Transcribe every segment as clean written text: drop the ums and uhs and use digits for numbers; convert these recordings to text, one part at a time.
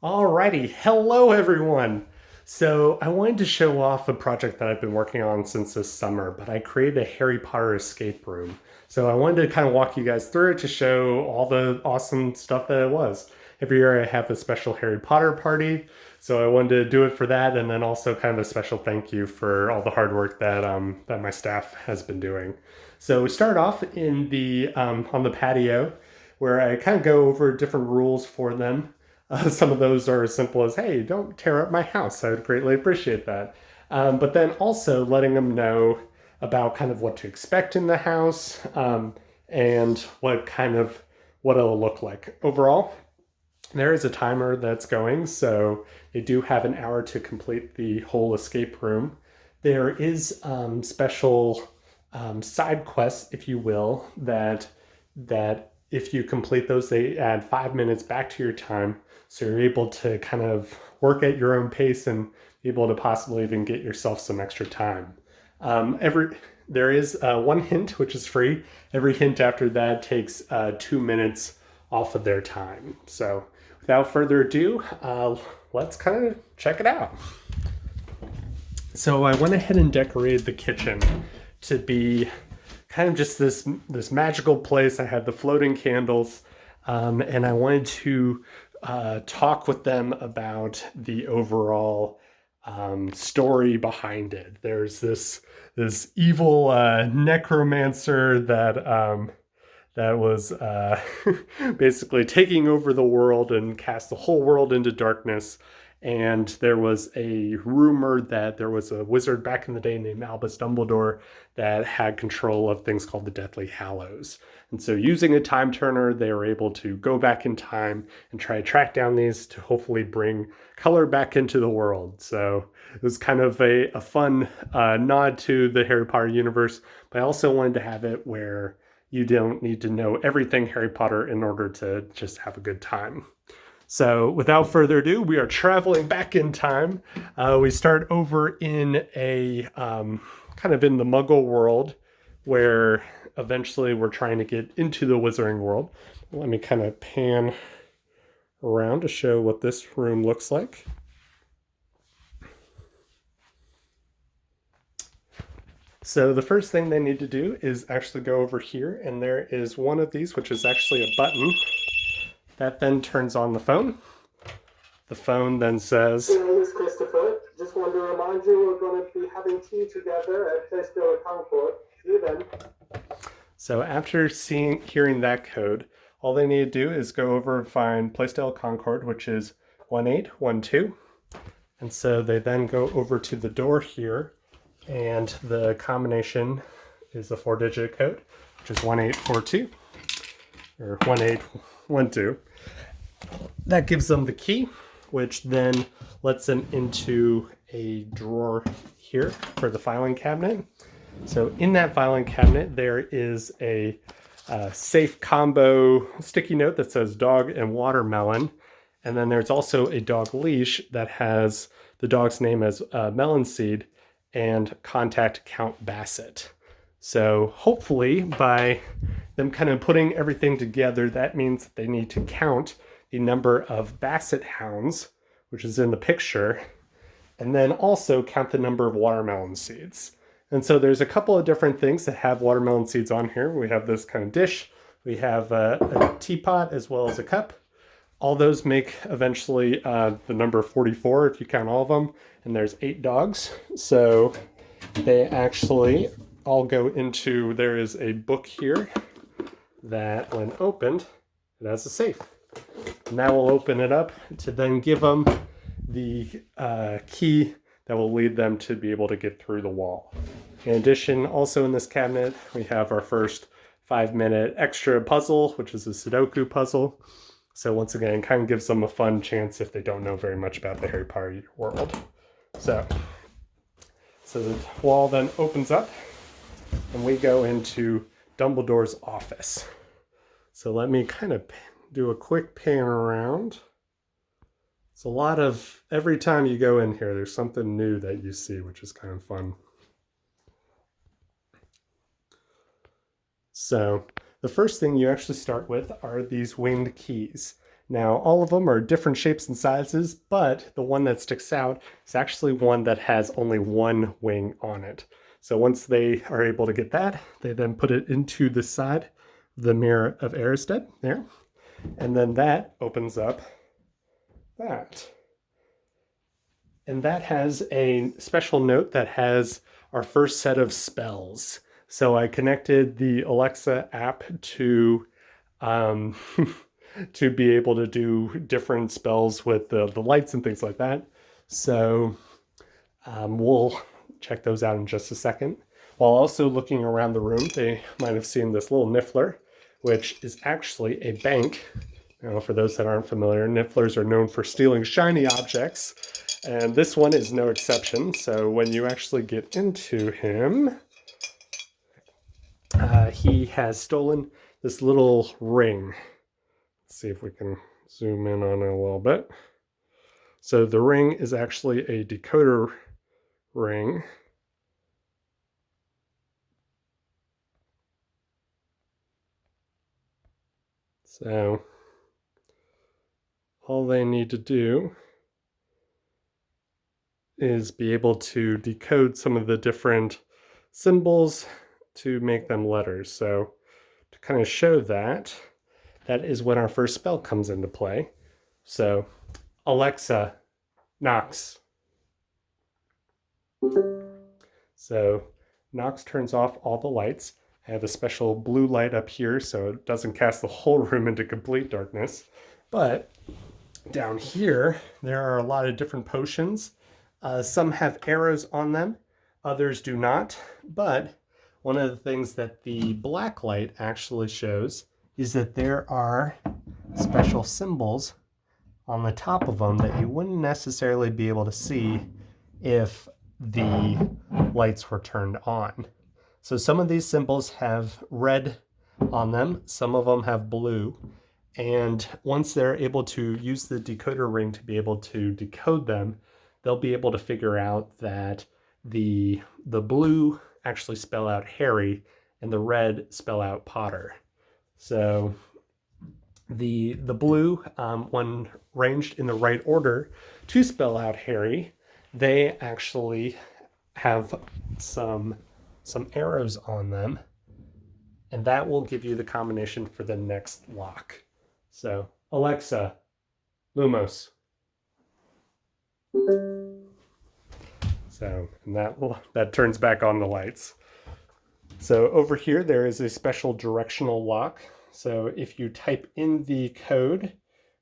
Alrighty, hello everyone. So I wanted to show off a project that I've been working on since this summer, but I created a Harry Potter escape room. So I wanted to kind of walk you guys through it to show all the awesome stuff that it was. Every year I have a special Harry Potter party, so I wanted to do it for that, and then also kind of a special thank you for all the hard work that my staff has been doing. So we start off in the on the patio, where I kind of go over different rules for them. Some of those are as simple as, hey, don't tear up my house. I would greatly appreciate that. But then also letting them know about kind of what to expect in the house, and what it'll look like. Overall, there is a timer that's going, so they do have an hour to complete the whole escape room. There is special side quests, if you will, that if you complete those, they add 5 minutes back to your time, so you're able to kind of work at your own pace and be able to possibly even get yourself some extra time. Every There is one hint which is free. Every hint after that takes 2 minutes off of their time. So without further ado, let's kind of check it out. So I went ahead and decorated the kitchen to be kind of just this magical place. I had the floating candles, and I wanted to talk with them about the overall story behind it. There's this evil necromancer that was basically taking over the world and cast the whole world into darkness. And there was a rumor that there was a wizard back in the day named Albus Dumbledore that had control of things called the Deathly Hallows. And so, using a time turner, they were able to go back in time and try to track down these to hopefully bring color back into the world. So, it was kind of a fun nod to the Harry Potter universe, but I also wanted to have it where you don't need to know everything Harry Potter in order to just have a good time. So, without further ado, we are traveling back in time. We start over in a kind of in the Muggle world, where eventually we're trying to get into the Wizarding world. Let me kind of pan around to show what this room looks like. So the first thing they need to do is actually go over here, and there is one of these, which is actually a button that then turns on the phone. The phone then says, My name is Christopher. Just want to remind you we're going to be having tea together at Place de la Concorde. See you then. So after hearing that code, all they need to do is go over and find Playstyle Concord, which is 1812. And so they then go over to the door here, and the combination is a 4-digit code, which is 1842 or 1812. That gives them the key, which then lets them into a drawer here for the filing cabinet. So in that filing cabinet, there is a safe combo sticky note that says dog and watermelon. And then there's also a dog leash that has the dog's name as Melon Seed and contact Count Bassett. So hopefully by them kind of putting everything together, that means that they need to count the number of Basset hounds, which is in the picture, and then also count the number of watermelon seeds. And so there's a couple of different things that have watermelon seeds on here. We have this kind of dish, we have a teapot as well as a cup. All those make eventually the number 44 if you count all of them. And there's 8 dogs. So they actually all go into, there is a book here that when opened, it has a safe. And that will open it up to then give them the key that will lead them to be able to get through the wall. In addition, also in this cabinet, we have our first 5-minute extra puzzle, which is a Sudoku puzzle. So once again, it kind of gives them a fun chance if they don't know very much about the Harry Potter world. So the wall then opens up, and we go into Dumbledore's office. So let me kind of do a quick pan around. It's a lot of, every time you go in here, there's something new that you see, which is kind of fun. So the first thing you actually start with are these winged keys. Now, all of them are different shapes and sizes, but the one that sticks out is actually one that has only one wing on it. So once they are able to get that, they then put it into the side of the Mirror of Erised there. And then that opens up that. And that has a special note that has our first set of spells. So I connected the Alexa app to to be able to do different spells with the lights and things like that. So we'll check those out in just a second. While also looking around the room, they might have seen this little Niffler, which is actually a bank. Now, for those that aren't familiar, Nifflers are known for stealing shiny objects, and this one is no exception. So when you actually get into him, he has stolen this little ring. Let's see if we can zoom in on it a little bit. So the ring is actually a decoder ring. So all they need to do is be able to decode some of the different symbols to make them letters. So to kind of show that, that is when our first spell comes into play. So Alexa, Knox. So Knox turns off all the lights. I have a special blue light up here so it doesn't cast the whole room into complete darkness. But down here, there are a lot of different potions. Some have arrows on them, others do not. But one of the things that the black light actually shows is that there are special symbols on the top of them that you wouldn't necessarily be able to see if the lights were turned on. So some of these symbols have red on them, some of them have blue, and once they're able to use the decoder ring to be able to decode them, they'll be able to figure out that the blue actually spell out Harry and the red spell out Potter. So the blue, when ranged in the right order to spell out Harry, they actually have some arrows on them, and that will give you the combination for the next lock. So Alexa, Lumos. So and that turns back on the lights. So over here there is a special directional lock. So if you type in the code,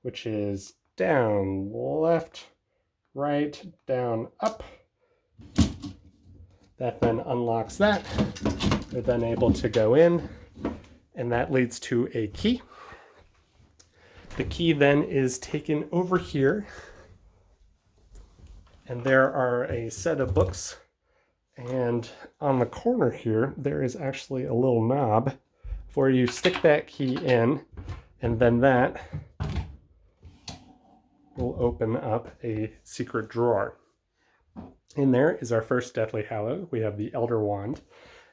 which is down, left, right, down, up, that then unlocks that. You're then able to go in, and that leads to a key. The key then is taken over here, and there are a set of books. And on the corner here, there is actually a little knob where you stick that key in, and then that will open up a secret drawer. In there is our first Deathly Hallow. We have the Elder Wand.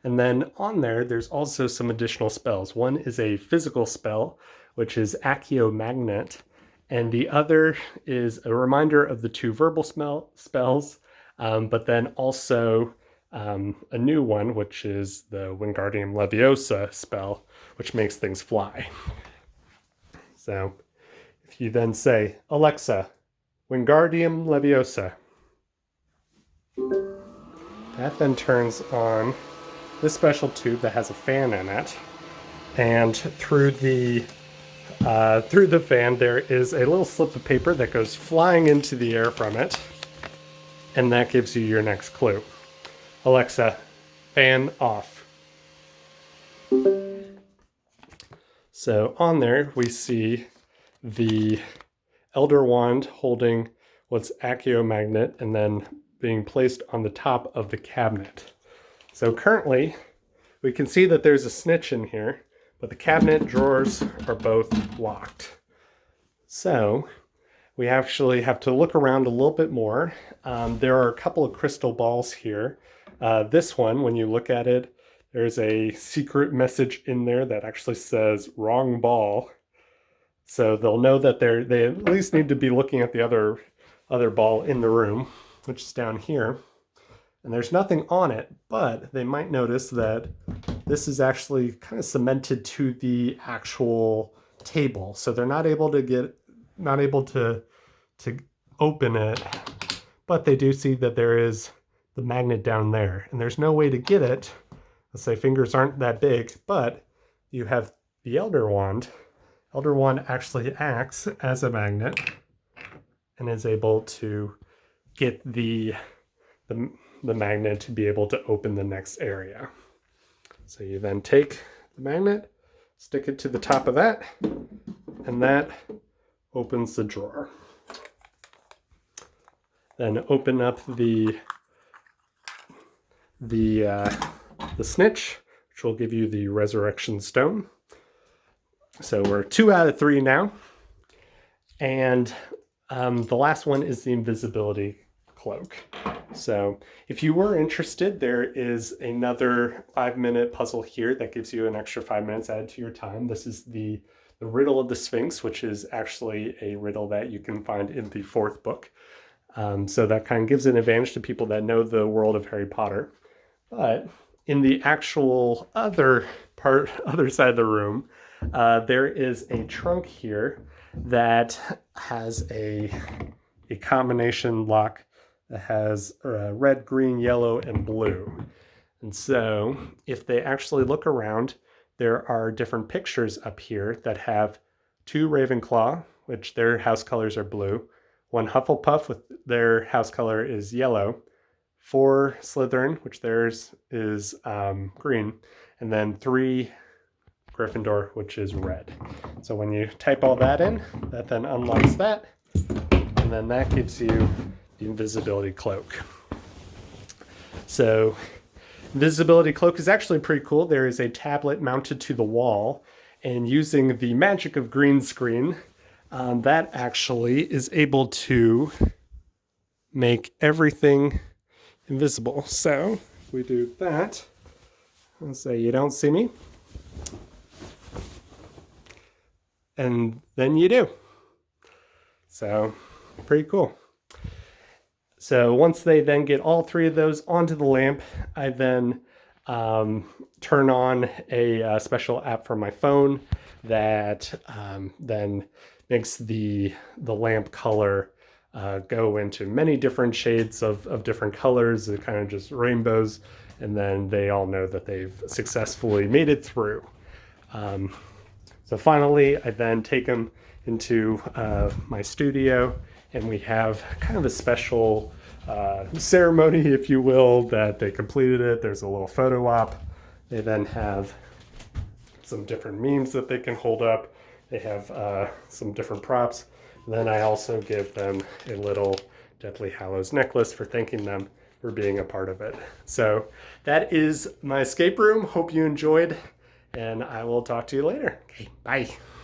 And then on there, there's also some additional spells. One is a physical spell, which is Accio Magnet. And the other is a reminder of the two verbal spells, but then also a new one, which is the Wingardium Leviosa spell, which makes things fly. So if you then say, Alexa, Wingardium Leviosa, that then turns on this special tube that has a fan in it, and through the fan there is a little slip of paper that goes flying into the air from it, and that gives you your next clue. Alexa, fan off. So on there we see the Elder Wand holding what's Accio Magnet and then being placed on the top of the cabinet. So currently we can see that there's a snitch in here, but the cabinet drawers are both locked. So we actually have to look around a little bit more. There are a couple of crystal balls here. This one, when you look at it, there's a secret message in there that actually says wrong ball. So they'll know that they at least need to be looking at the other ball in the room, which is down here. And there's nothing on it, but they might notice that this is actually kind of cemented to the actual table. So they're not able to open it, but they do see that there is the magnet down there, and there's no way to get it. Let's say fingers aren't that big, but you have the Elder Wand. Elder Wand actually acts as a magnet and is able to get the magnet to be able to open the next area. So you then take the magnet, stick it to the top of that, and that opens the drawer. Then open up the snitch, which will give you the resurrection stone. So we're 2 out of 3 now. And the last one is the invisibility cloak. So if you were interested, there is another 5-minute puzzle here that gives you an extra 5 minutes added to your time. This is the riddle of the Sphinx, which is actually a riddle that you can find in the 4th book. So that kind of gives an advantage to people that know the world of Harry Potter. But in the actual other side of the room, there is a trunk here that has a combination lock that has red, green, yellow, and blue. And so if they actually look around, there are different pictures up here that have 2 Ravenclaw, which their house colors are blue, 1 Hufflepuff, with their house color is yellow, 4 Slytherin, which theirs is green, and then 3 Gryffindor, which is red. So when you type all that in, that then unlocks that, and then that gives you the invisibility cloak. So invisibility cloak is actually pretty cool. There is a tablet mounted to the wall, and using the magic of green screen, that actually is able to make everything invisible. So if we do that, let's say you don't see me, and then you do. So pretty cool. So once they then get all 3 of those onto the lamp, I then turn on a special app for my phone that then makes the lamp color go into many different shades of different colors. It kind of just rainbows, and then they all know that they've successfully made it through. So finally, I then take them into my studio, and we have kind of a special ceremony, if you will, that they completed it. There's a little photo op. They then have some different memes that they can hold up. They have some different props. And then I also give them a little Deathly Hallows necklace for thanking them for being a part of it. So that is my escape room. Hope you enjoyed, and I will talk to you later. Okay, bye.